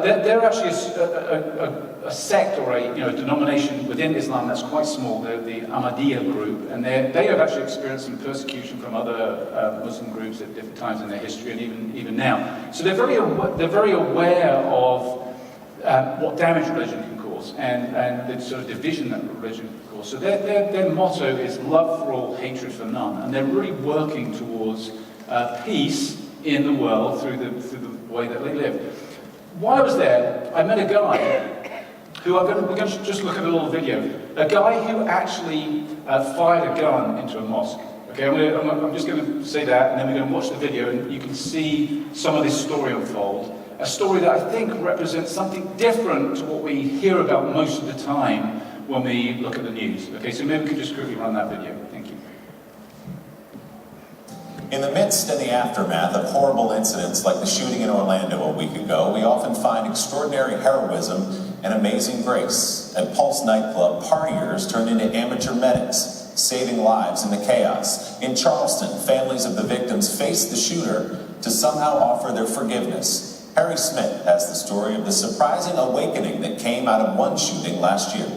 they're actually a sect or a denomination within Islam that's quite small, the Ahmadiyya group, and they have actually experienced some persecution from other Muslim groups at different times in their history, and even now. So they're very aware of what damage religion can cause, and the sort of division that religion can cause. So their motto is love for all, hatred for none, and they're really working towards peace in the world through the way that they live. While I was there, I met a guy who we're going to just look at a little video. A guy who actually fired a gun into a mosque. Okay, I'm just going to say that, and then we're going to watch the video, and you can see some of this story unfold. A story that I think represents something different to what we hear about most of the time when we look at the news. Okay, so maybe we could just quickly run that video. Thank you. In the midst and the aftermath of horrible incidents like the shooting in Orlando a week ago, we often find extraordinary heroism and amazing grace. At Pulse nightclub, partiers turned into amateur medics, saving lives in the chaos. In Charleston, families of the victims faced the shooter to somehow offer their forgiveness. Harry Smith has the story of the surprising awakening that came out of one shooting last year.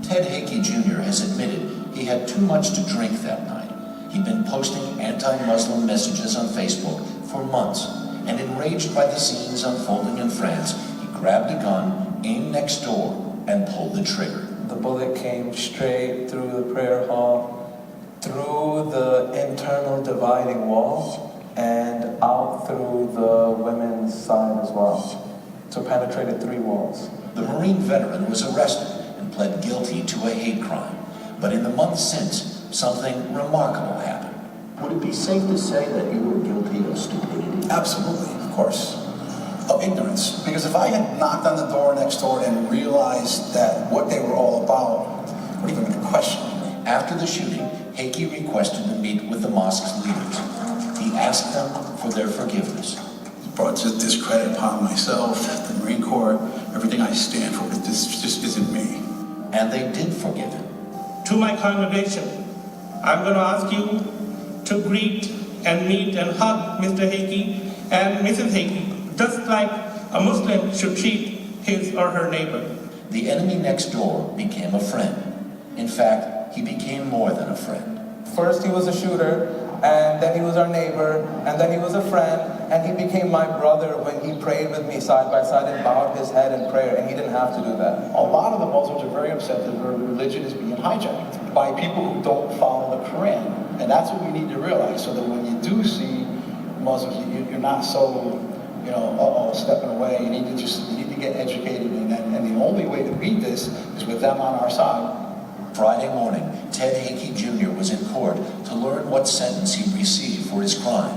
Ted Hickey Jr. has admitted he had too much to drink that night. He'd been posting anti-Muslim messages on Facebook for months, and enraged by the scenes unfolding in France, he grabbed a gun, aimed next door, and pulled the trigger. The bullet came straight through the prayer hall, through the internal dividing wall, and out through the women's side as well. So penetrated 3 walls. The Marine veteran was arrested and pled guilty to a hate crime. But in the months since, something remarkable happened. Would it be safe to say that you were guilty of stupidity? Absolutely, of course. Of ignorance. Because if I had knocked on the door next door and realized that what they were all about, it would even been a question. After the shooting, Hickey requested to meet with the mosque's leaders. He asked them for their forgiveness. It brought discredit upon myself, the Marine Corps, everything I stand for. This just isn't me. And they did forgive him. To my congregation, I'm going to ask you to greet and meet and hug Mr. Hickey and Mrs. Hickey, just like a Muslim should treat his or her neighbor. The enemy next door became a friend. In fact, he became more than a friend. First he was a shooter, and then he was our neighbor, and then he was a friend, and he became my brother when he prayed with me side by side and bowed his head in prayer, and he didn't have to do that. A lot of the Muslims are very upset that their religion is being hijacked by people who don't follow the Quran. And that's what we need to realize, so that when you do see Muslims, you're not so, stepping away. You need to get educated, and the only way to beat this is with them on our side. Friday morning, Ted Hickey Jr. was in court to learn what sentence he received for his crime.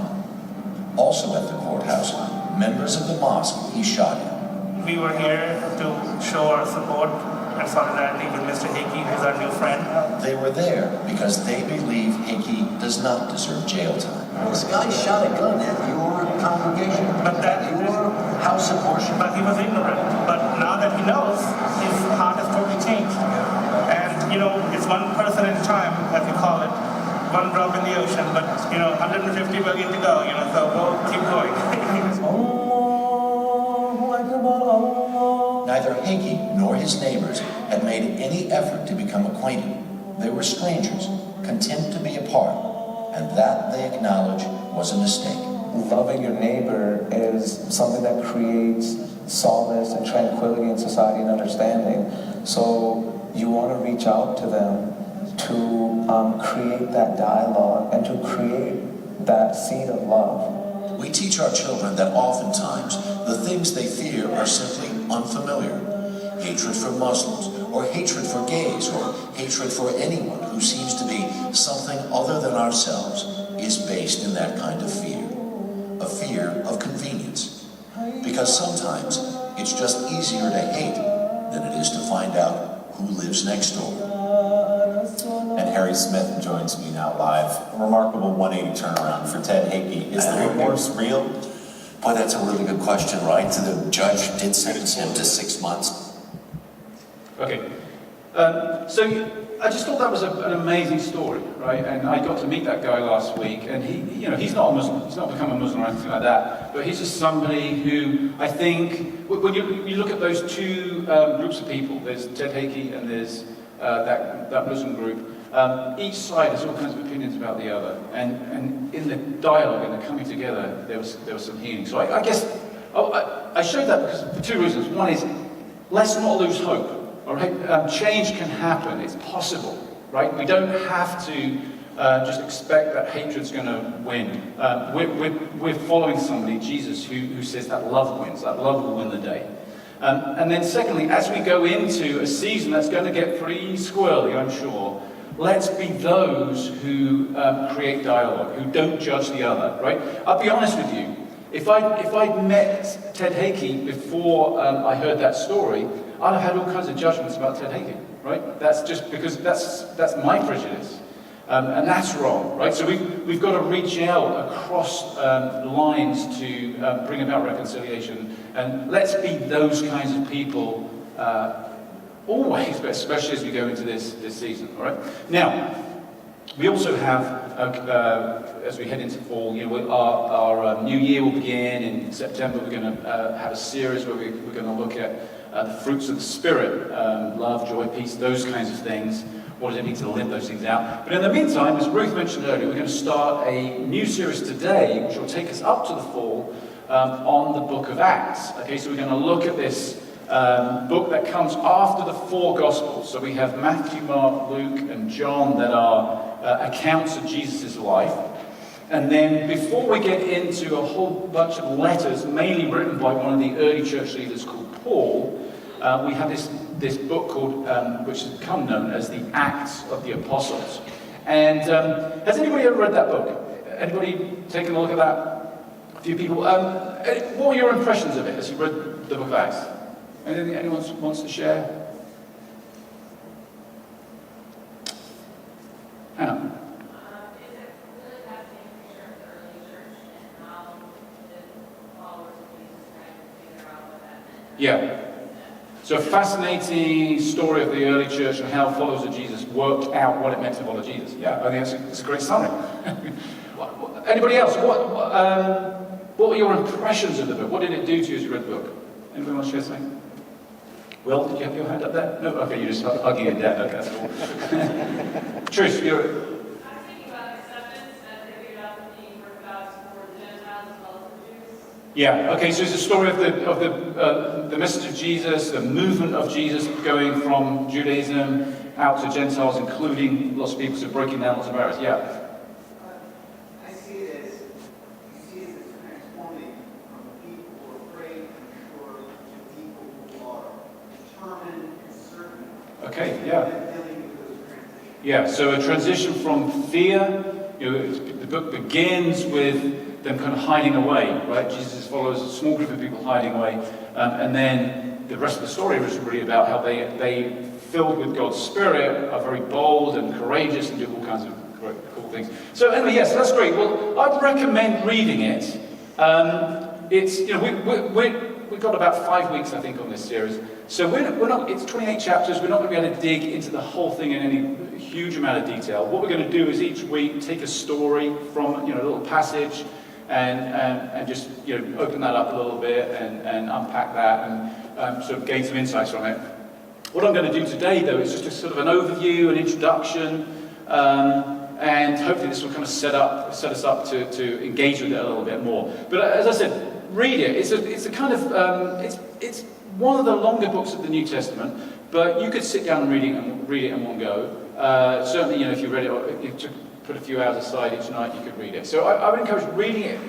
Also at the courthouse, members of the mosque he shot at. We were here to show our support and solidarity with Mr. Hickey, who's our new friend. They were there because they believe Hickey does not deserve jail time. This guy shot a gun at your congregation, at your house of worship. But he was ignorant. But now that he knows, his heart has totally changed. And, it's one person at a time, as we call it. One drop in the ocean, but, 150 billion to go, so we'll keep going. Neither Hickey nor his neighbors had made any effort to become acquainted. They were strangers, content to be apart, and that, they acknowledge, was a mistake. Loving your neighbor is something that creates solace and tranquility in society and understanding. So you want to reach out to them to create that dialogue and to create that seed of love. We teach our children that oftentimes the things they fear are simply unfamiliar. Hatred for Muslims, or hatred for gays, or hatred for anyone who seems to be something other than ourselves is based in that kind of fear. A fear of convenience. Because sometimes it's just easier to hate than it is to find out who lives next door. And Harry Smith joins me now live. A remarkable 180 turnaround for Ted Hickey. Is the remorse real? Boy, that's a really good question, right? The judge did sentence him to 6 months. Okay. So I just thought that was an amazing story, right? And I got to meet that guy last week, and he's not a Muslim, he's not become a Muslim or anything like that, but he's just somebody who I think, when you look at those two groups of people, there's Ted Hakey and there's that Muslim group, each side has all kinds of opinions about the other, and in the dialogue and the coming together, there was some healing. So I guess I showed that because for two reasons. One is, let's not lose hope. All right, change can happen. It's possible, right? We don't have to just expect that hatred's going to win. We're following somebody, Jesus, who says that love wins. That love will win the day. And then secondly, as we go into a season that's going to get pretty squirrely, I'm sure, let's be those who create dialogue, who don't judge the other, right? I'll be honest with you. If I'd met Ted Hakey before I heard that story, I'd have had all kinds of judgments about Ted Hakey, right? That's just because that's my prejudice, and that's wrong, right? So we've got to reach out across lines to bring about reconciliation, and let's be those kinds of people always, but especially as we go into this season, all right? Now, we also have, as we head into fall, our new year will begin in September. We're going to have a series where we're going to look at the fruits of the Spirit, love, joy, peace, those kinds of things. What does it mean to live those things out? But in the meantime, as Ruth mentioned earlier, we're going to start a new series today, which will take us up to the fall, on the book of Acts. Okay, so we're going to look at this book that comes after the four Gospels. So we have Matthew, Mark, Luke, and John that are accounts of Jesus' life. And then before we get into a whole bunch of letters, mainly written by one of the early church leaders called Paul, we have this book called, which has become known as the Acts of the Apostles. And has anybody ever read that book? Anybody taken a look at that? A few people. What were your impressions of it as you read the book of Acts? Anything anyone wants to share? Hannah? Is it really fascinating picture of the early church and how the followers of Jesus tried to figure out what that meant? Yeah. So a fascinating story of the early church and how followers of Jesus worked out what it meant to follow Jesus. Yeah, I think it's a great summary. Anybody else? What were your impressions of the book? What did it do to you as you read the book? Anybody want to share something? Will, did you have your hand up there? No? Okay, you're just hugging it down. Okay, that's cool. Trish, you're... I was thinking about acceptance and they figured out that being worked out for the Gentiles as well as the Jews. Yeah, okay, so it's a story of the message of Jesus, the movement of Jesus going from Judaism out to Gentiles, including lots of people, so breaking down lots of barriers. Yeah. I see it as transforming from people who are afraid and sure to people who are determined and certain. Okay, yeah. And dealing with those transitions. Yeah, so a transition from fear, the book begins with them kind of hiding away, right? Jesus follows a small group of people hiding away, and then the rest of the story is really about how they filled with God's Spirit, are very bold and courageous and do all kinds of great, cool things. So anyway, yes, that's great. Well, I'd recommend reading it. It's, we've got about 5 weeks, I think, on this series. So we're not, it's 28 chapters. We're not going to be able to dig into the whole thing in any huge amount of detail. What we're going to do is each week take a story from, a little passage and just, open that up a little bit and unpack that and sort of gain some insights from it. What I'm going to do today, though, is just a sort of an overview, an introduction, and hopefully this will kind of set us up to engage with it a little bit more. But as I said, read it. It's a kind of it's one of the longer books of the New Testament, but you could sit down and read it in one go. Certainly, if you read it, or you took put a few hours aside each night, you could read it. So I would encourage reading it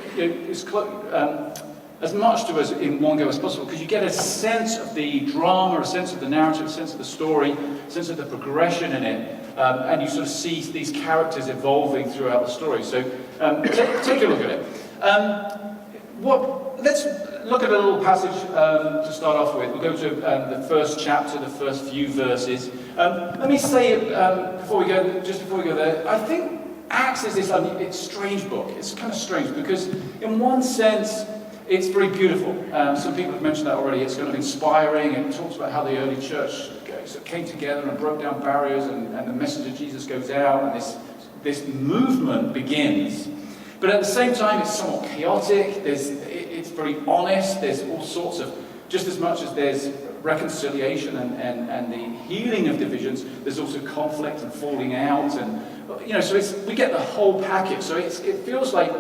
as much to us in one go as possible, because you get a sense of the drama, a sense of the narrative, a sense of the story, a sense of the progression in it, and you sort of see these characters evolving throughout the story. So take a look at it. Let's look at a little passage to start off with. We'll go to the first chapter, the first few verses. Let me say before we go there, I think Acts is this strange book. It's kind of strange because in one sense, It's very beautiful. Some people have mentioned that already. It's kind of inspiring. It talks about how the early church came together and broke down barriers, and the message of Jesus goes out, and this movement begins. But at the same time, it's somewhat chaotic. It's very honest. There's all sorts of, just as much as there's reconciliation and the healing of divisions, there's also conflict and falling out, and so we get the whole package. So it feels like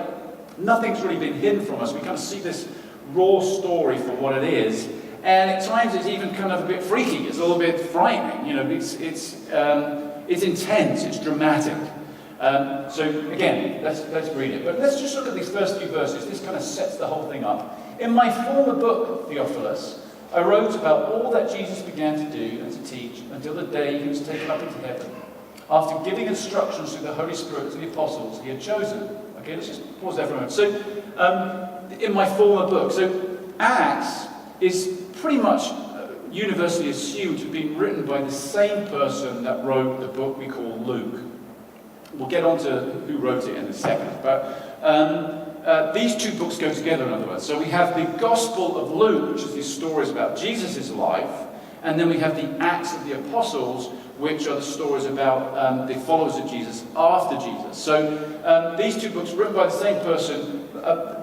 nothing's really been hidden from us. We kind of see this raw story for what it is, and at times it's even kind of a bit freaky. It's a little bit frightening. It's intense. It's dramatic. So again, let's read it. But let's just look at these first few verses. This kind of sets the whole thing up. In my former book, Theophilus, I wrote about all that Jesus began to do and to teach until the day he was taken up into heaven, after giving instructions through the Holy Spirit to the apostles he had chosen. Okay, let's just pause there for a moment. So, in my former book, so Acts is pretty much universally assumed to have been written by the same person that wrote the book we call Luke. We'll get on to who wrote it in a second, but these two books go together, in other words. So we have the Gospel of Luke, which is these stories about Jesus' life, and then we have the Acts of the Apostles, which are the stories about the followers of Jesus after Jesus. So these two books, written by the same person,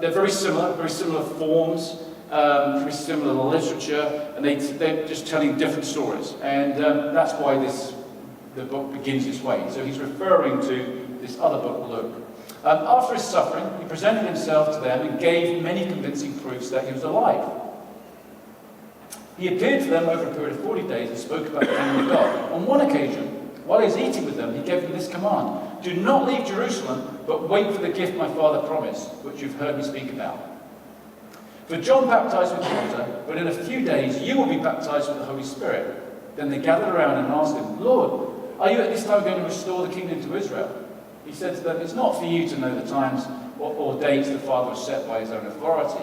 they're very similar forms, very similar literature, and they're just telling different stories. And that's why the book begins this way. So he's referring to this other book, Luke. After his suffering, he presented himself to them and gave many convincing proofs that he was alive. He appeared to them over a period of 40 days and spoke about the kingdom of God. On one occasion, while he was eating with them, he gave them this command: do not leave Jerusalem, but wait for the gift my Father promised, which you've heard me speak about. For John baptized with water, but in a few days you will be baptized with the Holy Spirit. Then they gathered around and asked him, Lord, are you at this time going to restore the kingdom to Israel? He said to them, it's not for you to know the times or dates the Father has set by his own authority.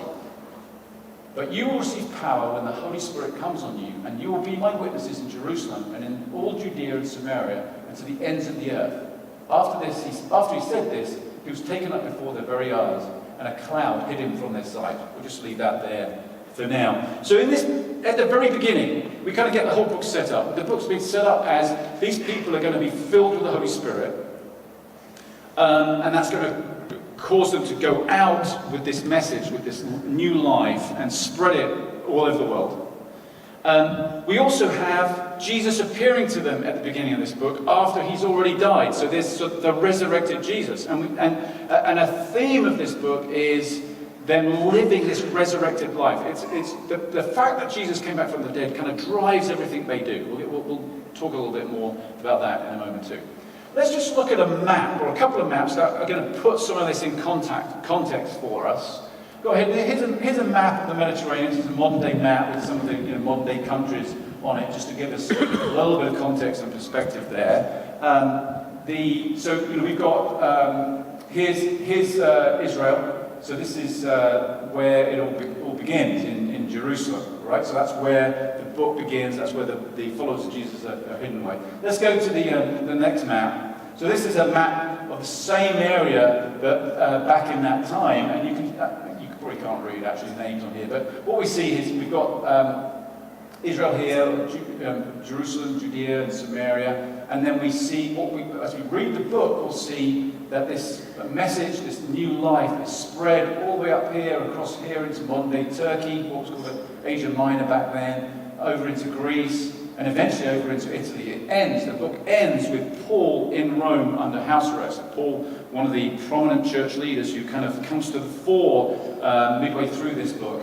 But you will receive power when the Holy Spirit comes on you, and you will be my witnesses in Jerusalem and in all Judea and Samaria and to the ends of the earth. After he said this, he was taken up before their very eyes, and a cloud hid him from their sight. We'll just leave that there for now. So at the very beginning, we kind of get the whole book set up. The book's been set up as these people are going to be filled with the Holy Spirit, and that's going to cause them to go out with this message, with this new life, and spread it all over the world. We also have Jesus appearing to them at the beginning of this book after he's already died. So there's the resurrected Jesus. And a theme of this book is them living this resurrected life. It's the fact that Jesus came back from the dead kind of drives everything they do. We'll talk a little bit more about that in a moment too. Let's just look at a map, or a couple of maps that are going to put some of this in context for us. Go ahead. Here's a map of the Mediterranean. This is a modern-day map with some of the modern-day countries on it, just to give us a little bit of context and perspective there. We've got here's Israel. So this is where it all begins in Jerusalem, right? So that's where the book begins. That's where the followers of Jesus are hidden away. Let's go to the next map. So this is a map of the same area, but back in that time, and you probably can't read actually names on here. But what we see is we've got Israel here, Jerusalem, Judea, and Samaria, and then we see as we read the book, we'll see that this message, this new life, is spread all the way up here, across here into modern-day Turkey, what was called Asia Minor back then, over into Greece, and eventually over into Italy. The book ends with Paul in Rome under house arrest. Paul, one of the prominent church leaders who kind of comes to the fore midway through this book,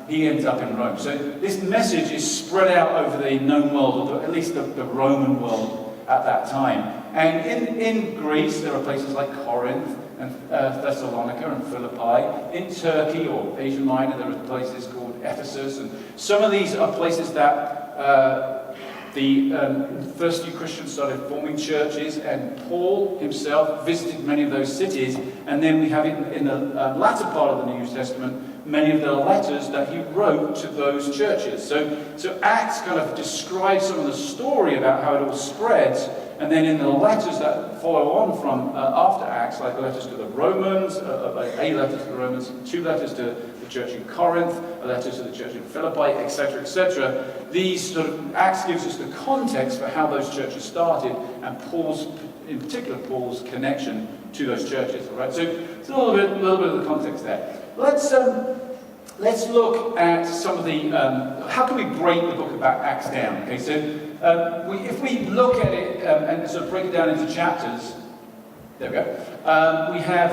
he ends up in Rome. So this message is spread out over the known world, or at least the Roman world at that time. And in Greece, there are places like Corinth and Thessalonica and Philippi. In Turkey, or Asia Minor, there are places called Ephesus. And some of these are places that the first few Christians started forming churches, and Paul himself visited many of those cities. And then we have in the latter part of the New Testament many of the letters that he wrote to those churches. So Acts kind of describes some of the story about how it all spreads, and then in the letters that follow on from after Acts, like the letters to the Romans, a letter to the Romans, 2 letters to the church in Corinth, a letter to the church in Philippi, etc., etc. These sort of Acts gives us the context for how those churches started, and in particular Paul's connection to those churches. All right, so it's a little bit of the context there. Let's look at some of the how can we break the book of Acts down? Okay, so if we look at it and sort of break it down into chapters, there we go. We have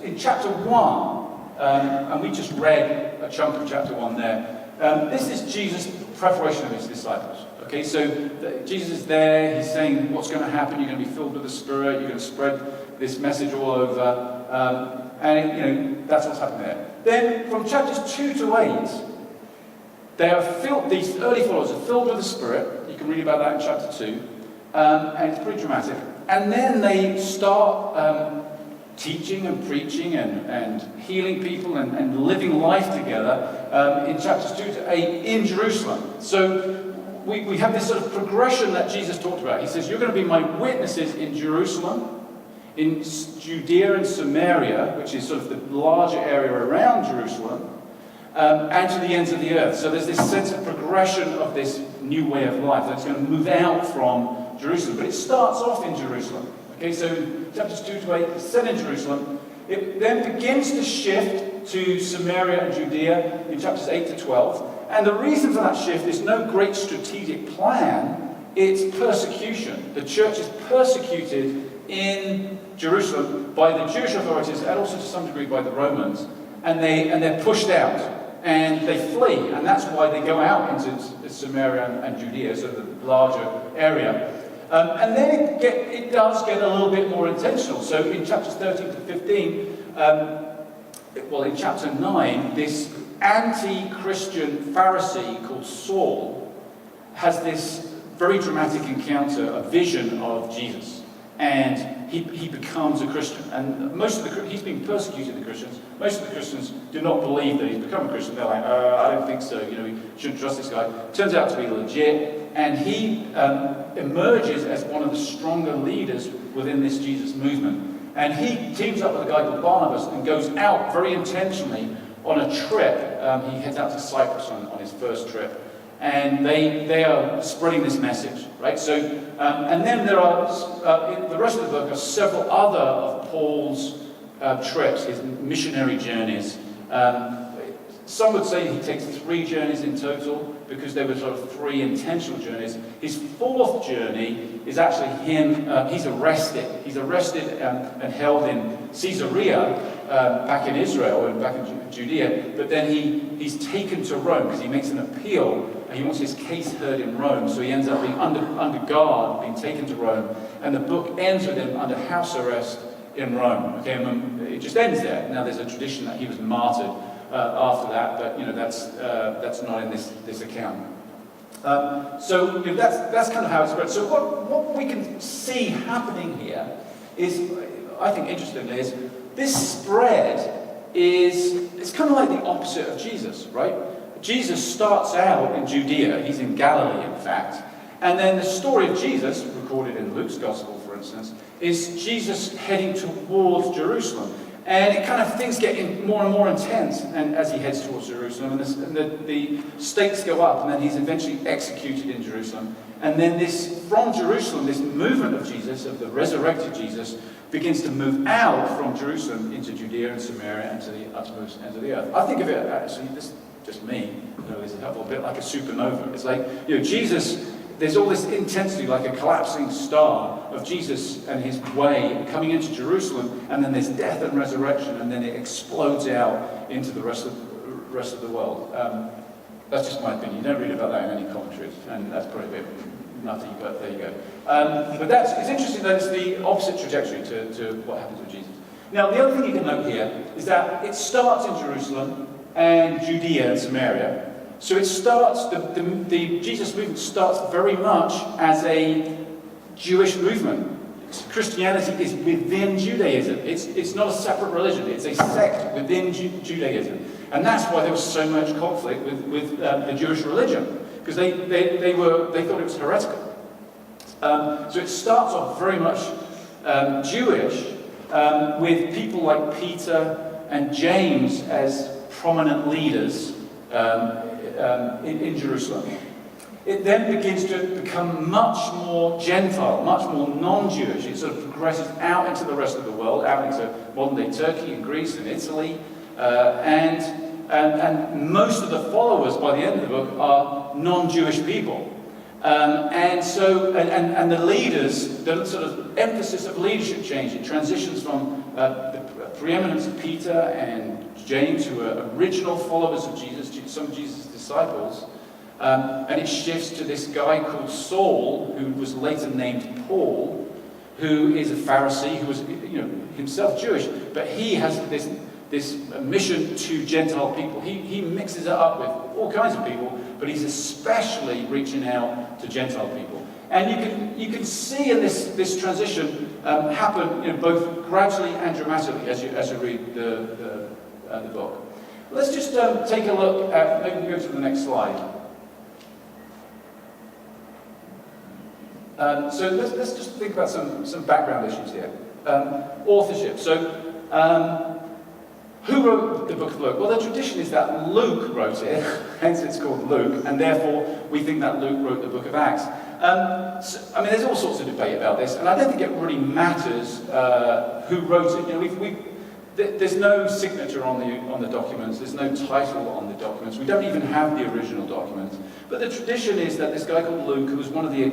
in chapter 1, and we just read a chunk of chapter 1 there. This is Jesus' preparation of his disciples. Okay, so Jesus is there. He's saying what's going to happen. You're going to be filled with the Spirit. You're going to spread this message all over, and that's what's happening there. Then from chapters 2 to 8, they are filled. These early followers are filled with the Spirit. You can read about that in chapter 2, and it's pretty dramatic. And then they start teaching and preaching and healing people and living life together in chapters 2 to 8 in Jerusalem. So we have this sort of progression that Jesus talked about. He says, you're going to be my witnesses in Jerusalem, in Judea and Samaria, which is sort of the larger area around Jerusalem, and to the ends of the earth. So there's this sense of progression of this new way of life that's going to move out from Jerusalem. But it starts off in Jerusalem. Okay, so chapters 2 to 8, it's set in Jerusalem. It then begins to shift to Samaria and Judea in chapters 8 to 12. And the reason for that shift is no great strategic plan, it's persecution. The church is persecuted in Jerusalem by the Jewish authorities and also to some degree by the Romans. And they're pushed out and they flee. And that's why they go out into Samaria and Judea, so the larger area. And then it does get a little bit more intentional. So in chapters 13 to 15, in chapter 9, this anti-Christian Pharisee called Saul has this very dramatic encounter, a vision of Jesus. And he becomes a Christian. And he's been persecuted, the Christians. Most of the Christians do not believe that he's become a Christian. They're like, I don't think so. We shouldn't trust this guy. Turns out to be legit. And he emerges as one of the stronger leaders within this Jesus movement. And he teams up with a guy called Barnabas and goes out very intentionally on a trip. He heads out to Cyprus on his first trip. And they are spreading this message, right? So, and then there are, in the rest of the book, are several other of Paul's trips, his missionary journeys. Some would say he takes 3 journeys in total, because there were sort of 3 intentional journeys. His 4th journey is actually him, he's arrested. He's arrested and held in Caesarea, back in Israel and back in Judea, but then he's taken to Rome because he makes an appeal and he wants his case heard in Rome, so he ends up being under guard, being taken to Rome, and the book ends with him under house arrest in Rome. Okay, and it just ends there. Now there's a tradition that he was martyred after that, but that's not in this account. So that's kind of how it's spread. So what we can see happening here is, I think interestingly, is this spread it's kind of like the opposite of Jesus, right? Jesus starts out in Judea. He's in Galilee, in fact. And then the story of Jesus, recorded in Luke's Gospel, for instance, is Jesus heading towards Jerusalem. And it kind of, things get more and more intense and as he heads towards Jerusalem. And the stakes go up, and then he's eventually executed in Jerusalem. And then from Jerusalem, this movement of Jesus, of the resurrected Jesus, begins to move out from Jerusalem into Judea and Samaria and to the uttermost ends of the earth. I think of it, actually, this is just me, this is a bit like a supernova. It's like, Jesus, there's all this intensity, like a collapsing star of Jesus and his way coming into Jerusalem, and then there's death and resurrection, and then it explodes out into the rest of the world. That's just my opinion. You don't read about that in any commentaries, and that's probably a bit nutty, but there you go. But it's interesting that it's the opposite trajectory to what happens with Jesus. Now, the other thing you can note here is that it starts in Jerusalem and Judea and Samaria. So it starts, the Jesus movement starts very much as a Jewish movement. Christianity is within Judaism. It's not a separate religion. It's a sect within Judaism. And that's why there was so much conflict with the Jewish religion, because they thought it was heretical. So it starts off very much Jewish, with people like Peter and James as prominent leaders in Jerusalem. It then begins to become much more Gentile, much more non-Jewish. It sort of progresses out into the rest of the world, out into modern-day Turkey and Greece and Italy. And most of the followers by the end of the book are non-Jewish people. And the leaders, the sort of emphasis of leadership change, it transitions from the preeminence of Peter and James, who are original followers of Jesus, some of Jesus' disciples, and it shifts to this guy called Saul, who was later named Paul, who is a Pharisee, who was himself Jewish, but he has this mission to Gentile people. He mixes it up with all kinds of people, but he's especially reaching out to Gentile people. And you can see in this transition happen both gradually and dramatically as you read the book. Let's just take a look at, maybe go to the next slide. So let's just think about some background issues here. Authorship. So who wrote the book of Luke? Well, the tradition is that Luke wrote it, hence it's called Luke, and therefore we think that Luke wrote the book of Acts. There's all sorts of debate about this, and I don't think it really matters who wrote it. There's no signature on the documents. There's no title on the documents. We don't even have the original documents. But the tradition is that this guy called Luke, who was one of the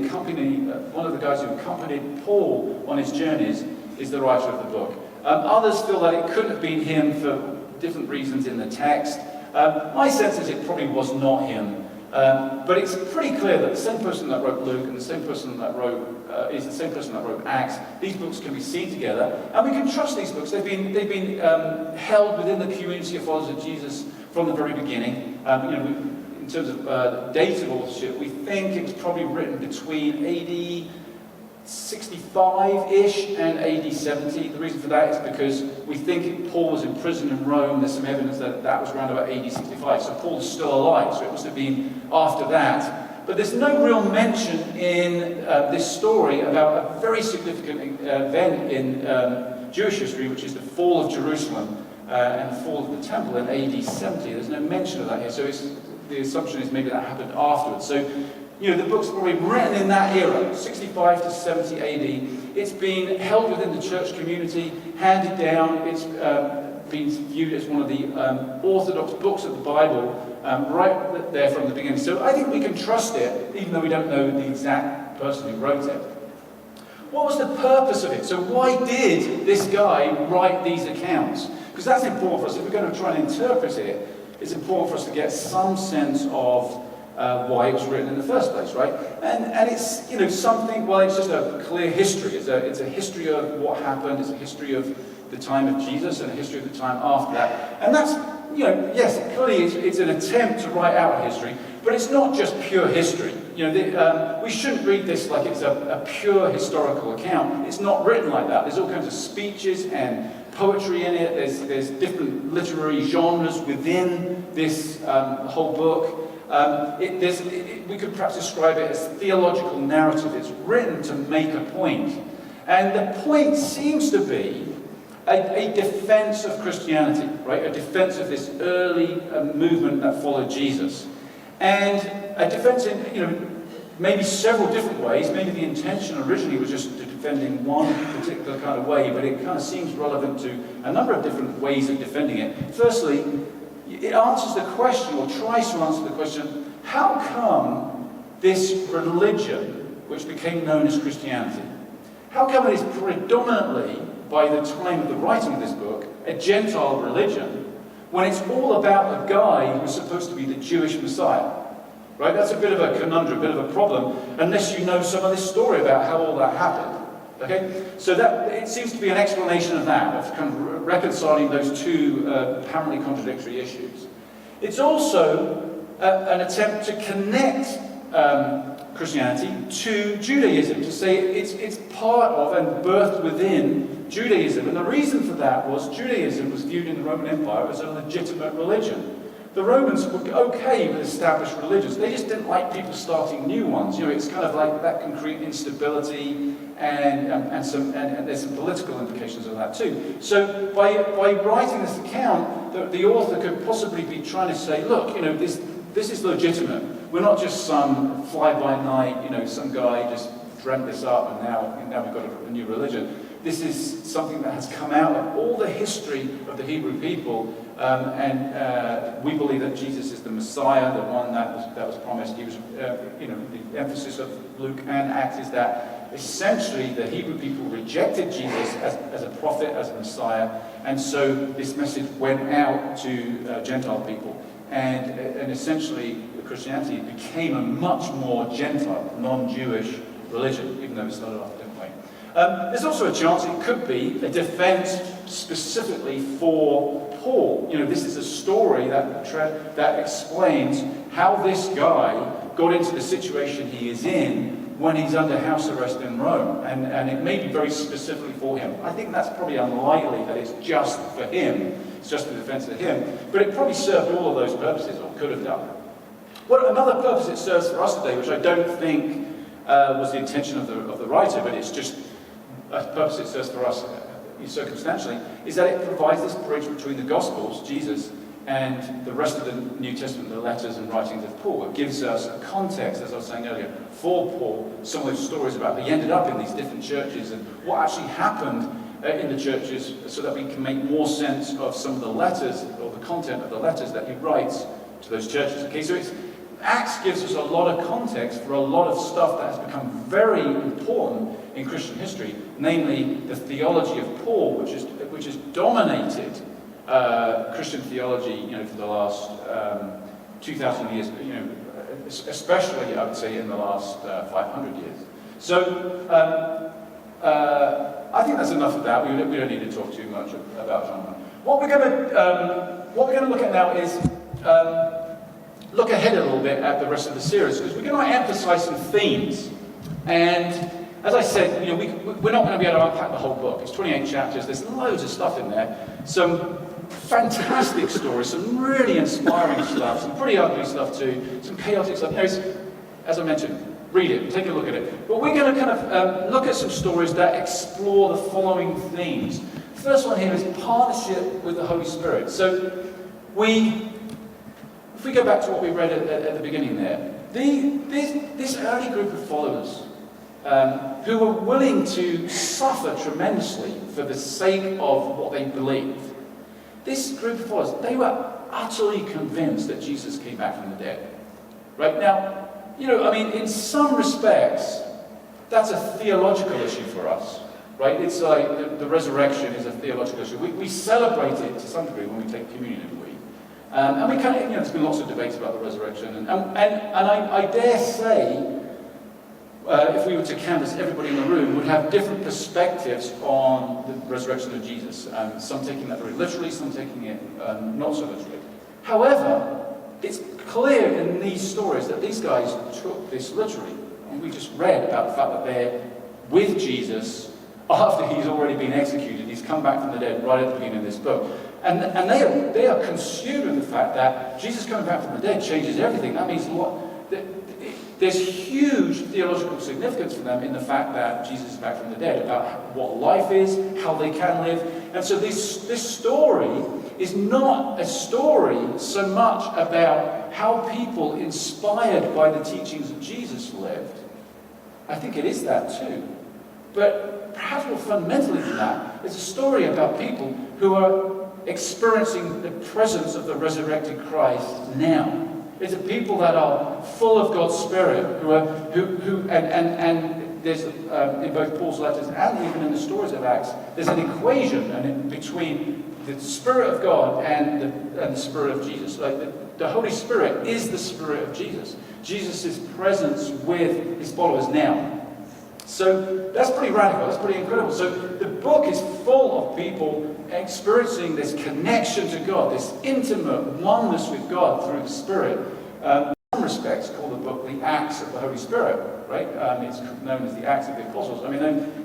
guys who accompanied Paul on his journeys, is the writer of the book. Others feel that it couldn't have been him for different reasons in the text. My sense is it probably was not him. But it's pretty clear that the same person that wrote Luke and the same person that wrote is the same person that wrote Acts. These books can be seen together, and we can trust these books. They've been held within the community of followers of Jesus from the very beginning. In terms of date of authorship, we think it was probably written between AD 65-ish and AD 70. The reason for that is because we think Paul was in prison in Rome. There's some evidence that was around about AD 65. So Paul's still alive, so it must have been after that. But there's no real mention in this story about a very significant event in Jewish history, which is the fall of Jerusalem and the fall of the temple in AD 70. There's no mention of that here, so the assumption is maybe that happened afterwards. So the book's probably written in that era, 65 to 70 AD. It's been held within the church community, handed down. It's been viewed as one of the orthodox books of the Bible right there from the beginning. So I think we can trust it, even though we don't know the exact person who wrote it. What was the purpose of it? So why did this guy write these accounts? Because that's important for us. If we're going to try and interpret it, it's important for us to get some sense of why it was written in the first place, right? And it's something. Well, it's just a clear history. It's a history of what happened. It's a history of the time of Jesus and a history of the time after that. And that's yes, clearly it's an attempt to write out a history, but it's not just pure history. We shouldn't read this like it's a pure historical account. It's not written like that. There's all kinds of speeches and poetry in it. There's different literary genres within this whole book. We could perhaps describe it as theological narrative. It's written to make a point. And the point seems to be a defense of Christianity, right? A defense of this early movement that followed Jesus. And a defense in, maybe several different ways. Maybe the intention originally was just to defend in one particular kind of way, but it kind of seems relevant to a number of different ways of defending it. Firstly, it answers the question, or tries to answer the question, how come this religion, which became known as Christianity, how come it is predominantly, by the time of the writing of this book, a Gentile religion, when it's all about a guy who was supposed to be the Jewish Messiah? Right? That's a bit of a conundrum, a bit of a problem, unless you know some of this story about how all that happened. Okay? So that it seems to be an explanation of that, of kind of reconciling those two apparently contradictory issues. It's also an attempt to connect Christianity to Judaism, to say it's part of and birthed within Judaism. And the reason for that was Judaism was viewed in the Roman Empire as a legitimate religion. The Romans were okay with established religions. They just didn't like people starting new ones. It's kind of like that can create instability, and there's some political implications of that too. So by writing this account, the author could possibly be trying to say, look, this is legitimate. We're not just some fly-by-night, some guy just dreamt this up and now we've got a new religion. This is something that has come out of all the history of the Hebrew people, and we believe that Jesus is the Messiah, the one that was promised. He was, the emphasis of Luke and Acts is that essentially the Hebrew people rejected Jesus as a prophet, as a Messiah, and so this message went out to Gentile people, and essentially Christianity became a much more Gentile, non-Jewish religion, even though it started off a different way. There's also a chance it could be a defense specifically for Paul. This is a story that explains how this guy got into the situation he is in when he's under house arrest in Rome. And it may be very specifically for him. I think that's probably unlikely that it's just for him. It's just a defense of him. But it probably served all of those purposes, or could have done. Well, another purpose it serves for us today, which I don't think was the intention of the writer, but it's just a purpose it serves for us circumstantially, is that it provides this bridge between the Gospels, Jesus, and the rest of the New Testament, the letters and writings of Paul. It gives us a context, as I was saying earlier, for Paul, some of those stories about how he ended up in these different churches and what actually happened in the churches, so that we can make more sense of some of the letters, or the content of the letters that he writes to those churches. Okay, so Acts gives us a lot of context for a lot of stuff that has become very important in Christian history, namely the theology of Paul, which has dominated Christian theology, for the last 2,000 years, especially I would say in the last 500 years. So I think that's enough of that. We don't need to talk too much about genre. What we're going to look at now is look ahead a little bit at the rest of the series, because we're going to emphasize some themes. And as I said, we're not going to be able to unpack the whole book. It's 28 chapters. There's loads of stuff in there. Some fantastic stories, some really inspiring stuff, some pretty ugly stuff too, some chaotic stuff. As I mentioned, read it, take a look at it. But we're going to kind of look at some stories that explore the following themes. The first one here is partnership with the Holy Spirit. So if we go back to what we read at the beginning there, this early group of followers who were willing to suffer tremendously for the sake of what they believed, this group of followers, they were utterly convinced that Jesus came back from the dead. Right now, in some respects, that's a theological issue for us. Right? It's like the resurrection is a theological issue. We celebrate it to some degree when we take communion every week. And we there's been lots of debates about the resurrection, and I dare say, if we were to canvass everybody in the room, would have different perspectives on the resurrection of Jesus. Some taking that very literally, some taking it not so literally. However, it's clear in these stories that these guys took this literally. And we just read about the fact that they're with Jesus after he's already been executed. He's come back from the dead right at the beginning of this book. And they are consumed with the fact that Jesus coming back from the dead changes everything. That means there's huge theological significance for them in the fact that Jesus is back from the dead, about what life is, how they can live. And so this story is not a story so much about how people inspired by the teachings of Jesus lived. I think it is that too. But perhaps more fundamentally than that, it's a story about people who are experiencing the presence of the resurrected Christ now. It's a people that are full of God's Spirit, and there's in both Paul's letters and even in the stories of Acts, there's an equation between the Spirit of God and the Spirit of Jesus. Like the Holy Spirit is the Spirit of Jesus. Jesus' presence with his followers now. So that's pretty radical, that's pretty incredible. So the book is full of people experiencing this connection to God, this intimate oneness with God through the Spirit. In some respects, call the book the Acts of the Holy Spirit, right? It's known as the Acts of the Apostles.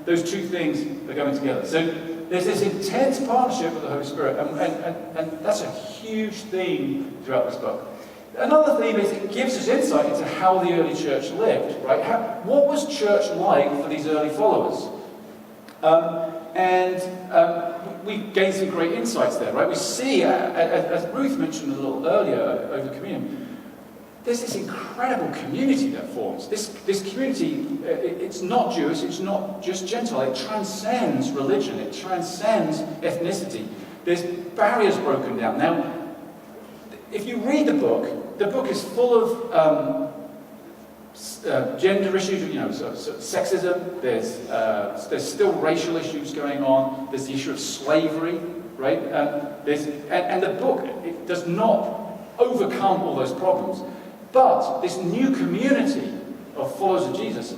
Those two things are going together. So there's this intense partnership with the Holy Spirit, and that's a huge theme throughout this book. Another theme is it gives us insight into how the early church lived, right? What was church like for these early followers? We gained some great insights there, right? We see, as Ruth mentioned a little earlier over communion, there's this incredible community that forms. This community, it's not Jewish, it's not just Gentile, it transcends religion, it transcends ethnicity. There's barriers broken down. Now, if you read the book is full of gender issues, so sexism, there's still racial issues going on, there's the issue of slavery, right? And the book, it does not overcome all those problems. But this new community of followers of Jesus,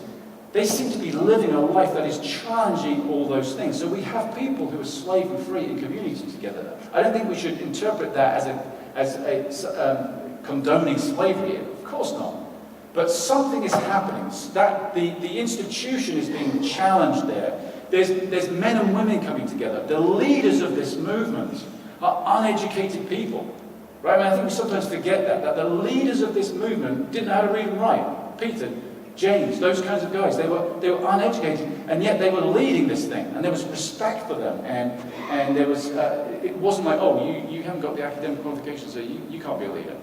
they seem to be living a life that is challenging all those things. So we have people who are slave and free in community together. I don't think we should interpret that as condoning slavery. Of course not. But something is happening. That the institution is being challenged there. There's men and women coming together. The leaders of this movement are uneducated people. Right? I think we sometimes forget that the leaders of this movement didn't know how to read and write. Peter, James, those kinds of guys, they were uneducated, and yet they were leading this thing, and there was respect for them, and there was it wasn't like, oh, you haven't got the academic qualifications, so you can't be a leader.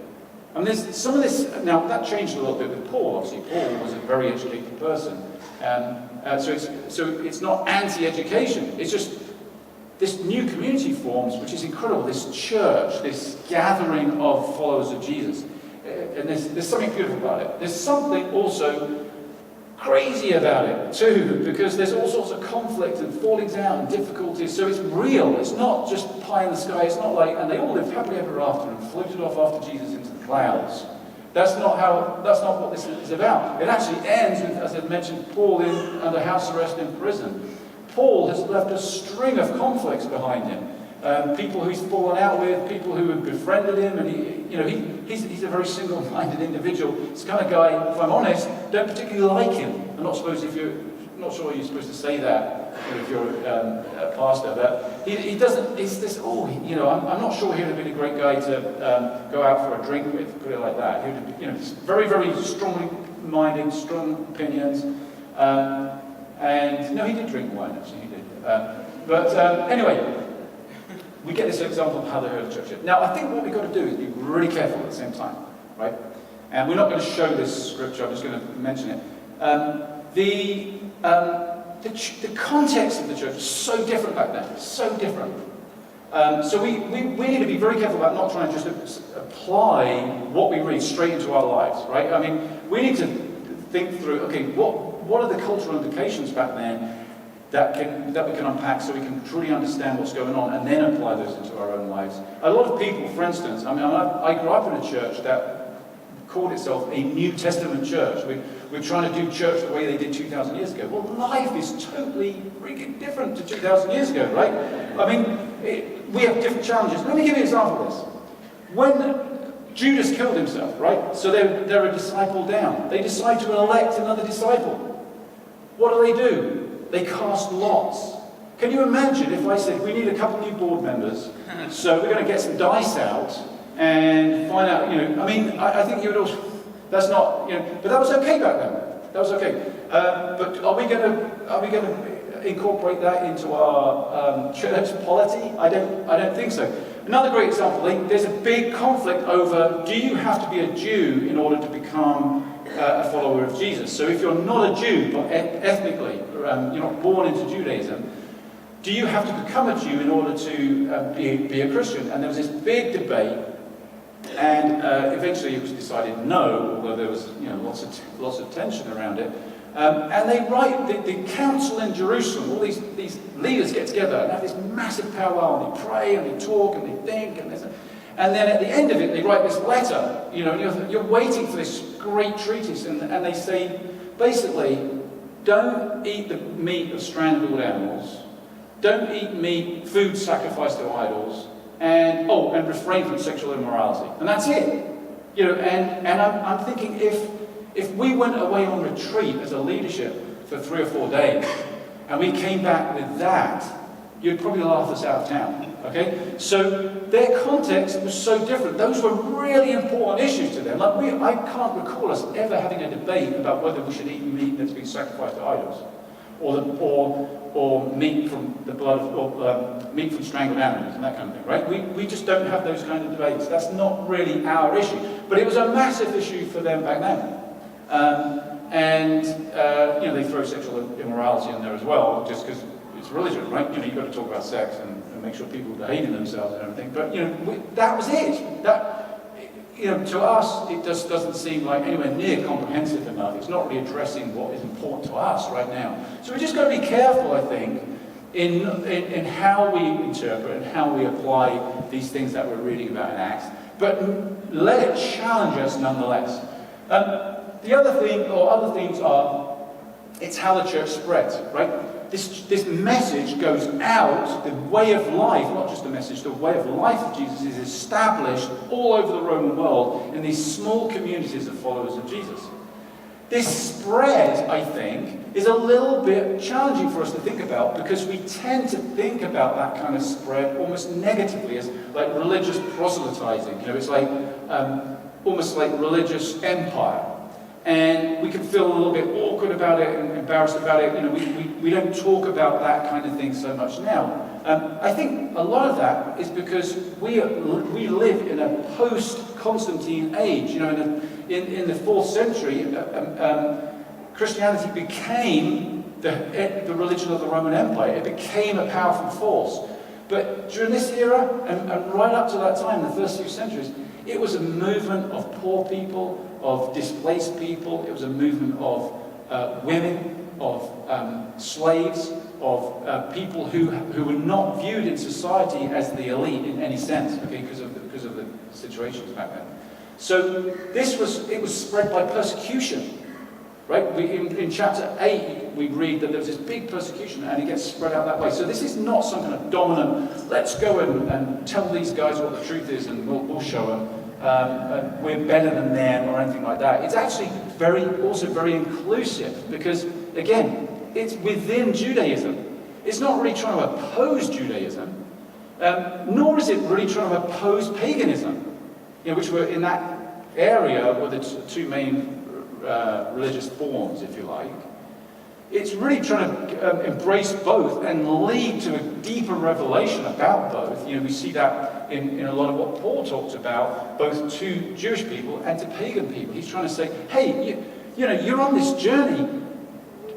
And there's some of this. Now that changed a little bit with Paul. Obviously, Paul was a very educated person, so it's not anti-education. It's just this new community forms, which is incredible, this church, this gathering of followers of Jesus. And there's something beautiful about it. There's something also crazy about it too, because there's all sorts of conflict and fallings out and difficulties, so it's real. It's not just pie in the sky. It's not like, and they all lived happily ever after and floated off after Jesus into the clouds. That's not what this is about. It actually ends with, as I mentioned, Paul under house arrest in prison. Paul has left a string of conflicts behind him. People who he's fallen out with, people who have befriended him, and he's a very single-minded individual. It's the kind of guy, if I'm honest, don't particularly like him. I'm not sure you're supposed to say that if you're a pastor, but he doesn't. It's this. I'm not sure he'd have been a great guy to go out for a drink with. Put it like that. He would have, he's very, very strongly-minded, strong opinions. And no, he did drink wine, actually, he did. Anyway, we get this example of how the early church is. Now, I think what we've got to do is be really careful at the same time, right? And we're not going to show this scripture, I'm just going to mention it. The context of the church is so different back then, so different. So we need to be very careful about not trying to just apply what we read straight into our lives, right? I mean, we need to think through, okay, what are the cultural implications back then that we can unpack so we can truly understand what's going on and then apply those into our own lives. A lot of people, for instance, I grew up in a church that called itself a New Testament church. We're trying to do church the way they did 2,000 years ago. Well, life is totally freaking different to 2,000 years ago, right? I mean, we have different challenges. Let me give you an example of this. When Judas killed himself, right? So they're a disciple down. They decide to elect another disciple. What do? They cast lots. Can you imagine if I said, we need a couple new board members, so we're going to get some dice out and find out, I think you would also, that's not, but that was okay back then. That was okay. But are we going to incorporate that into our church polity? I don't think so. Another great example, there's a big conflict over, do you have to be a Jew in order to become a follower of Jesus? So if you're not a Jew, but ethnically, you're not born into Judaism, do you have to become a Jew in order to be a Christian? And there was this big debate, and eventually it was decided no, although there was lots of tension around it. And they write, the council in Jerusalem, all these leaders get together and have this massive powwow, and they pray and they talk and they think, and then at the end of it they write this letter, and you're waiting for this great treatise, and they say, basically, don't eat the meat of strangled animals, don't eat food sacrificed to idols, and refrain from sexual immorality. And that's it. And I'm thinking, if we went away on retreat as a leadership for 3 or 4 days, and we came back with that, you'd probably laugh us out of town. Okay? So their context was so different. Those were really important issues to them. I can't recall us ever having a debate about whether we should eat meat that's been sacrificed to idols, or or meat from the blood of, or meat from strangled animals and that kind of thing, right? We just don't have those kind of debates. That's not really our issue. But it was a massive issue for them back then. You know, they throw sexual immorality in there as well, just because it's religion, right? You know, you've got to talk about sex and make sure people are behaving themselves and everything. But, you know, that was it. You know, to us, it just doesn't seem like anywhere near comprehensive enough. It's not really addressing what is important to us right now. So we just got to be careful, I think, in how we interpret and how we apply these things that we're reading about in Acts. But let it challenge us nonetheless. The other thing, or other things are, it's how the church spreads, right? This message goes out, the way of life, not just the message, the way of life of Jesus is established all over the Roman world in these small communities of followers of Jesus. This spread, I think, is a little bit challenging for us to think about because we tend to think about that kind of spread almost negatively as like religious proselytizing. You know, it's like almost like religious empire. And we can feel a little bit awkward about it and embarrassed about it. You know, we don't talk about that kind of thing so much now. I think a lot of that is because we live in a post-Constantine age. You know, in the 4th century, Christianity became the religion of the Roman Empire. It became a powerful force. But during this era, and right up to that time, the first few centuries, it was a movement of poor people, of displaced people. It was a movement of women, of slaves, of people who were not viewed in society as the elite in any sense, okay, because of the situations back then. So it was spread by persecution, right? In chapter 8, we read that there was this big persecution, and it gets spread out that way. So this is not some kind of dominant, let's go and tell these guys what the truth is, and we'll show them. We're better than them or anything like that. It's actually also very inclusive because, again, it's within Judaism. It's not really trying to oppose Judaism, nor is it really trying to oppose paganism, you know, which were in that area were the two main religious forms, if you like. It's really trying to embrace both and lead to a deeper revelation about both. You know, we see that in a lot of what Paul talks about, both to Jewish people and to pagan people. He's trying to say, hey, you know, you're on this journey.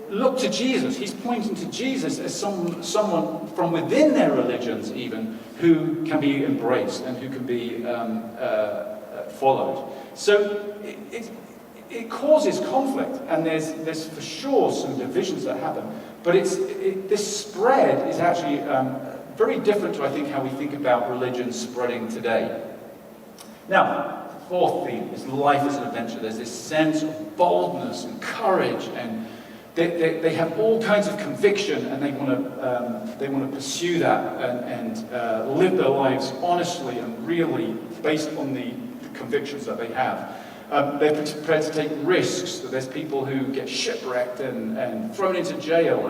Look to Jesus. He's pointing to Jesus as someone from within their religions even who can be embraced and who can be followed. So it causes conflict, and there's for sure some divisions that happen. But this spread is actually very different to, I think, how we think about religion spreading today. Now, fourth theme is life as an adventure. There's this sense of boldness and courage, and they have all kinds of conviction, and they want to pursue that and live their lives honestly and really based on the convictions that they have. They're prepared to take risks. There's people who get shipwrecked and thrown into jail,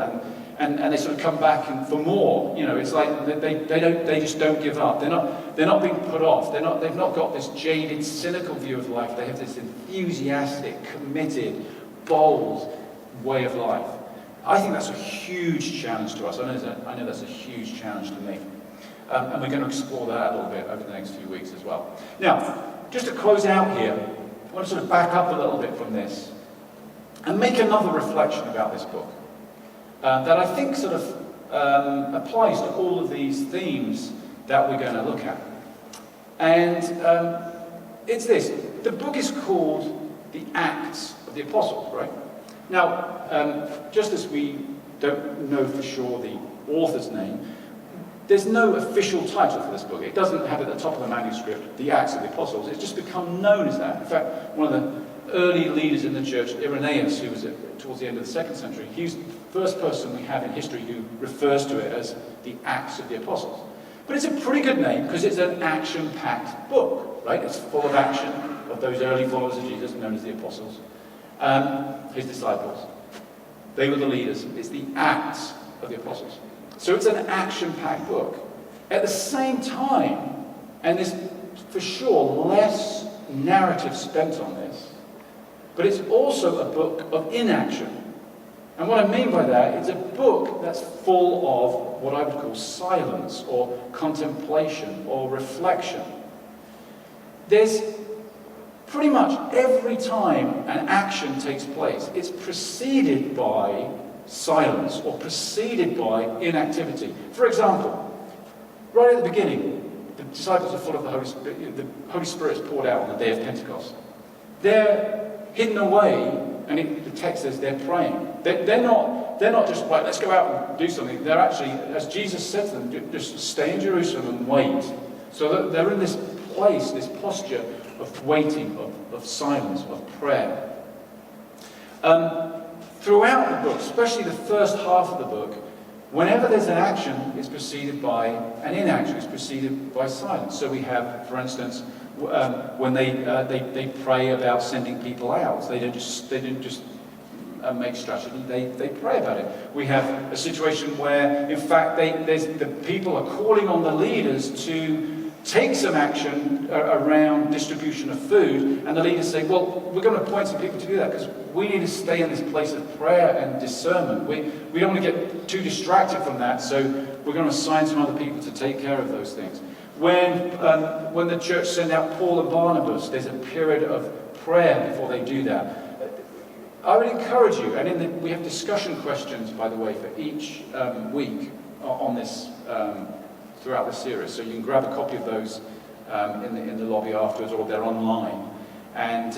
and they sort of come back for more. You know, it's like they just don't give up. They're not being put off. They've not got this jaded, cynical view of life. They have this enthusiastic, committed, bold way of life. I think that's a huge challenge to us. I know that's a huge challenge to me, and we're going to explore that a little bit over the next few weeks as well. Now, just to close out here, I want to sort of back up a little bit from this and make another reflection about this book that I think sort of applies to all of these themes that we're going to look at. And it's this. The book is called The Acts of the Apostles, right? Now, just as we don't know for sure the author's name, there's no official title for this book. It doesn't have at the top of the manuscript, The Acts of the Apostles. It's just become known as that. In fact, one of the early leaders in the church, Irenaeus, who was towards the end of the 2nd century, he's the first person we have in history who refers to it as The Acts of the Apostles. But it's a pretty good name because it's an action-packed book, right? It's full of action of those early followers of Jesus, known as the Apostles, his disciples. They were the leaders. It's the Acts of the Apostles. So it's an action-packed book. At the same time, and there's for sure less narrative spent on this, but it's also a book of inaction. And what I mean by that, it's a book that's full of what I would call silence, or contemplation, or reflection. There's pretty much every time an action takes place, it's preceded by silence, or preceded by inactivity. For example, right at the beginning, the disciples are full of the Holy Spirit. The Holy Spirit is poured out on the day of Pentecost. They're hidden away, and the text says they're praying. They're not just, right, let's go out and do something. They're actually, as Jesus said to them, just stay in Jerusalem and wait. So that they're in this place, this posture of waiting, of silence, of prayer. Throughout the book, especially the first half of the book, whenever there's an action, it's preceded by an inaction. It's preceded by silence. So we have, for instance, when they pray about sending people out. They didn't just make strategy. They pray about it. We have a situation where, in fact, the people are calling on the leaders to take some action around distribution of food, and the leaders say, well, we're going to appoint some people to do that because we need to stay in this place of prayer and discernment. We don't want to get too distracted from that, so we're going to assign some other people to take care of those things. When the church sent out Paul and Barnabas, there's a period of prayer before they do that. I would encourage you, and we have discussion questions, by the way, for each week on this throughout the series. So you can grab a copy of those in the lobby afterwards, or they're online. And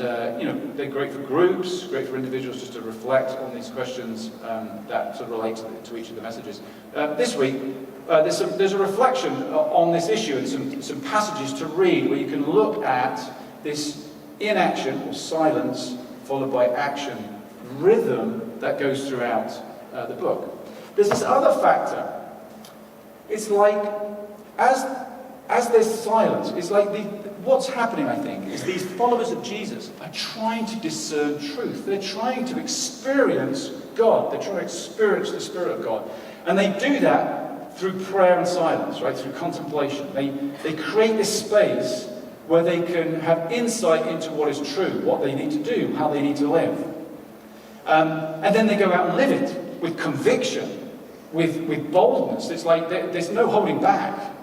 they're great for groups, great for individuals just to reflect on these questions that sort of relate to each of the messages. This week, there's a reflection on this issue and some passages to read where you can look at this inaction or silence followed by action rhythm that goes throughout the book. There's this other factor. It's like, as there's silence, it's like what's happening, I think, is these followers of Jesus are trying to discern truth. They're trying to experience God. They're trying to experience the Spirit of God. And they do that through prayer and silence, right? Through contemplation. They create this space where they can have insight into what is true, what they need to do, how they need to live. And then they go out and live it with conviction, with boldness. It's like there's no holding back.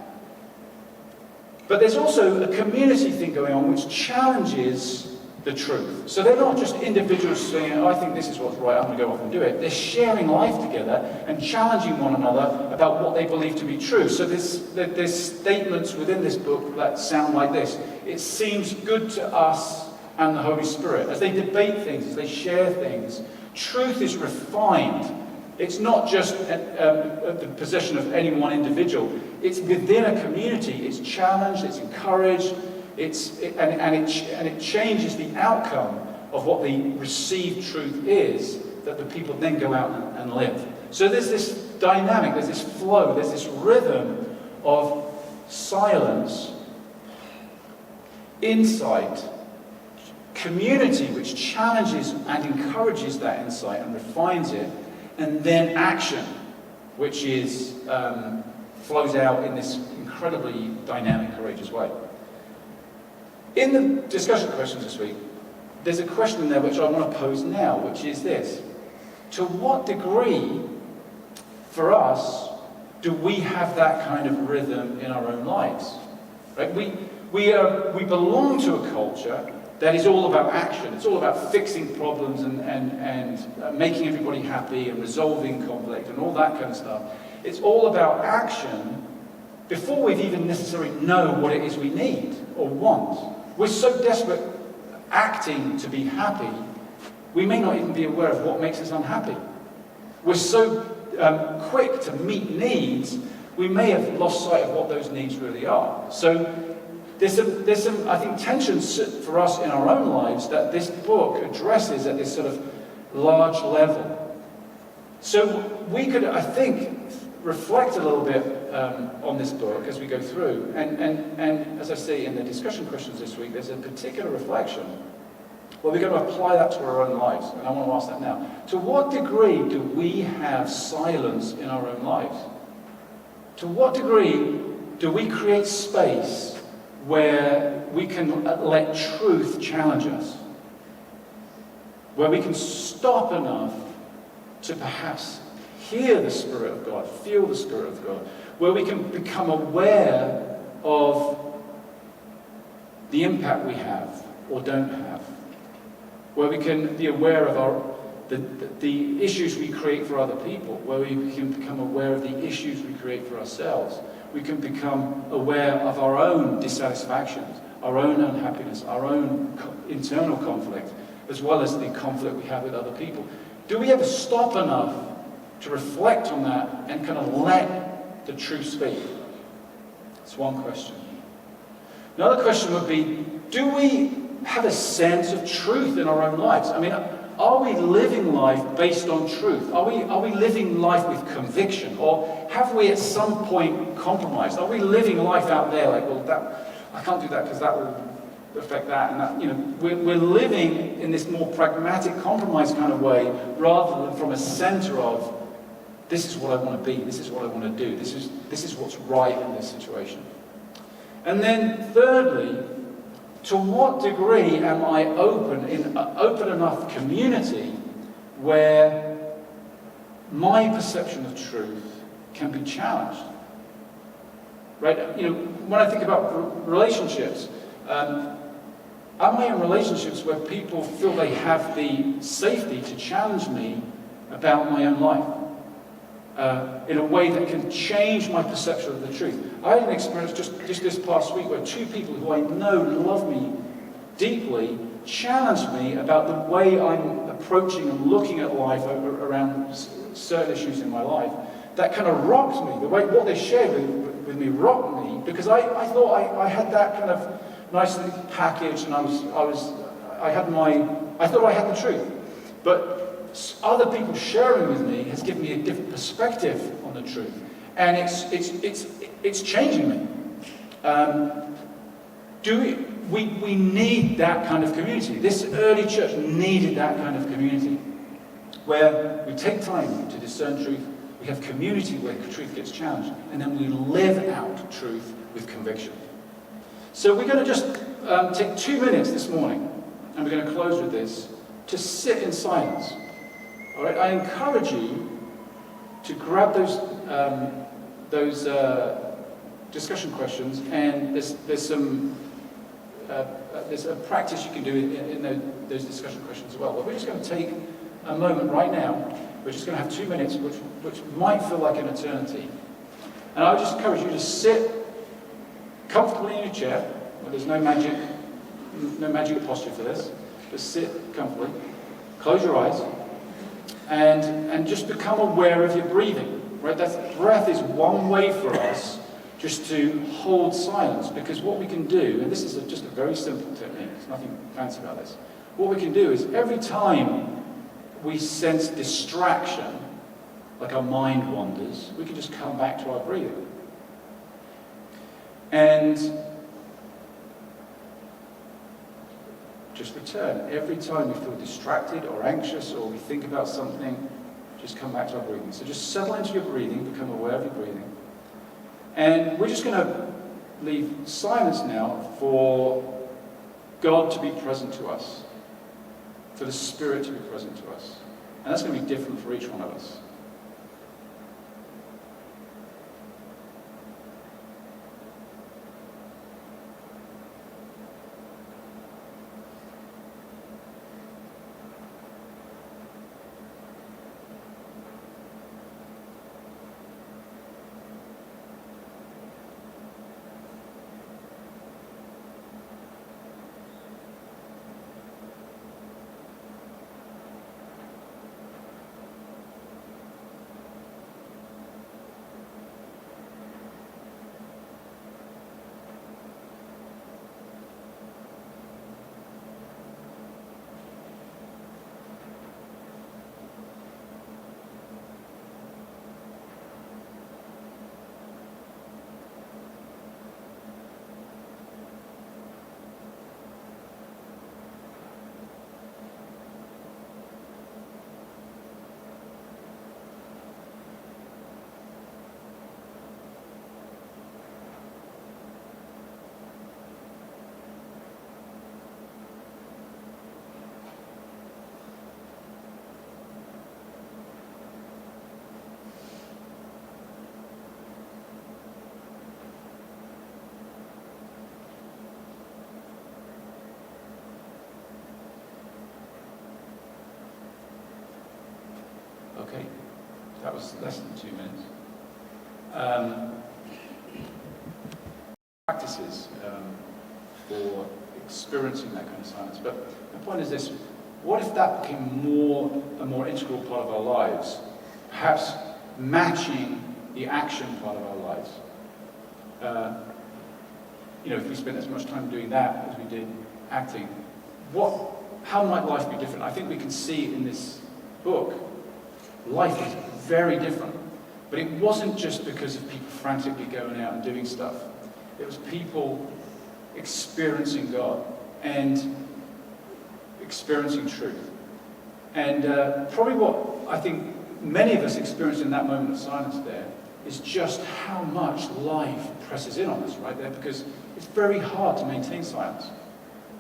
But there's also a community thing going on which challenges the truth. So they're not just individuals saying, oh, I think this is what's right, I'm going to go off and do it. They're sharing life together and challenging one another about what they believe to be true. So there's statements within this book that sound like this. It seems good to us and the Holy Spirit. As they debate things, as they share things, truth is refined. It's not just the possession of any one individual. It's within a community. It's challenged, it's encouraged, and it changes the outcome of what the received truth is that the people then go out and live. So there's this dynamic, there's this flow, there's this rhythm of silence, insight, community which challenges and encourages that insight and refines it, and then action, which flows out in this incredibly dynamic, courageous way. In the discussion questions this week, there's a question in there which I want to pose now, which is this. To what degree, for us, do we have that kind of rhythm in our own lives? Right? We belong to a culture that is all about action. It's all about fixing problems and making everybody happy and resolving conflict and all that kind of stuff. It's all about action before we've even necessarily know what it is we need or want. We're so desperate acting to be happy, we may not even be aware of what makes us unhappy. We're so quick to meet needs, we may have lost sight of what those needs really are. So there's some, I think, tensions for us in our own lives that this book addresses at this sort of large level. So we could, I think, reflect a little bit on this book as we go through. And as I say in the discussion questions this week, there's a particular reflection where we're going to apply that to our own lives. And I want to ask that now. To what degree do we have silence in our own lives? To what degree do we create space where we can let truth challenge us? Where we can stop enough to perhaps hear the Spirit of God, feel the Spirit of God, where we can become aware of the impact we have or don't have, where we can be aware of the issues we create for other people, where we can become aware of the issues we create for ourselves. We can become aware of our own dissatisfactions, our own unhappiness, our own internal conflict, as well as the conflict we have with other people. Do we ever stop enough to reflect on that and kind of let the truth speak? That's one question. Another question would be, do we have a sense of truth in our own lives? I mean, are we living life based on truth? Are we living life with conviction? Or have we at some point compromised? Are we living life out there like, well, I can't do that because that will affect that and that? You know, we're living in this more pragmatic, compromise kind of way, rather than from a center of, this is what I want to be, this is what I want to do, this is what's right in this situation. And then thirdly, to what degree am I open enough community where my perception of truth can be challenged? Right? You know, when I think about relationships, am I in relationships where people feel they have the safety to challenge me about my own life in a way that can change my perception of the truth? I had an experience just this past week where two people who I know love me deeply challenged me about the way I'm approaching and looking at life around certain issues in my life. That kind of rocked me. The way what they shared with me rocked me, because I thought I had that kind of nicely packaged, and I thought I had the truth. But other people sharing with me has given me a different perspective on the truth, and it's changing me. We need that kind of community. This early church needed that kind of community, where we take time to discern truth, we have community where truth gets challenged, and then we live out truth with conviction. So we're going to just take 2 minutes this morning, and we're going to close with this, to sit in silence. All right, I encourage you to grab those discussion questions, and there's a practice you can do in those discussion questions as well. But we're just going to take a moment right now. We're just going to have 2 minutes, which might feel like an eternity. And I would just encourage you to sit comfortably in your chair. Well, there's no magic posture for this. Just sit comfortably. Close your eyes. And just become aware of your breathing. Right? Breath is one way for us just to hold silence, because what we can do, and this is just a very simple technique, there's nothing fancy about this. What we can do is every time we sense distraction, like our mind wanders, we can just come back to our breathing. And just return. Every time we feel distracted or anxious or we think about something, just come back to our breathing. So just settle into your breathing, become aware of your breathing. And we're just going to leave silence now for God to be present to us, for the Spirit to be present to us. And that's going to be different for each one of us. Okay, that was less than 2 minutes. Practices for experiencing that kind of silence. But the point is this: what if that became a more integral part of our lives, perhaps matching the action part of our lives? If we spent as much time doing that as we did acting, how might life be different? I think we can see in this book, life is very different. But it wasn't just because of people frantically going out and doing stuff. It was people experiencing God and experiencing truth. And probably what I think many of us experienced in that moment of silence there is just how much life presses in on us right there, because it's very hard to maintain silence.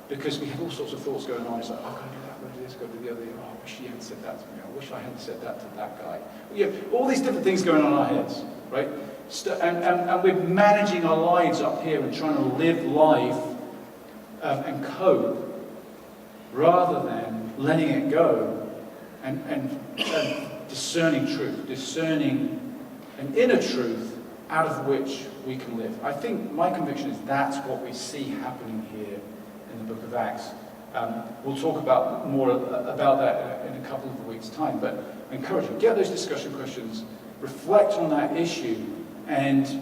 Because we have all sorts of thoughts going on. It's like, oh, I've got to do that, I've got to do this, I've got to do the other. Oh, I wish he hadn't said that to me. I wish I hadn't said that to that guy. All these different things going on in our heads, right? And we're managing our lives up here and trying to live life and cope, rather than letting it go and discerning truth, discerning an inner truth out of which we can live. I think my conviction is that's what we see happening here in the book of Acts. We'll talk more about that in a couple of weeks' time, but I encourage you, get those discussion questions, reflect on that issue, and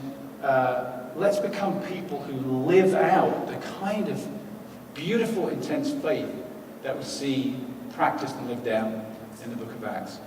let's become people who live out the kind of beautiful, intense faith that we see practiced and lived out in the book of Acts.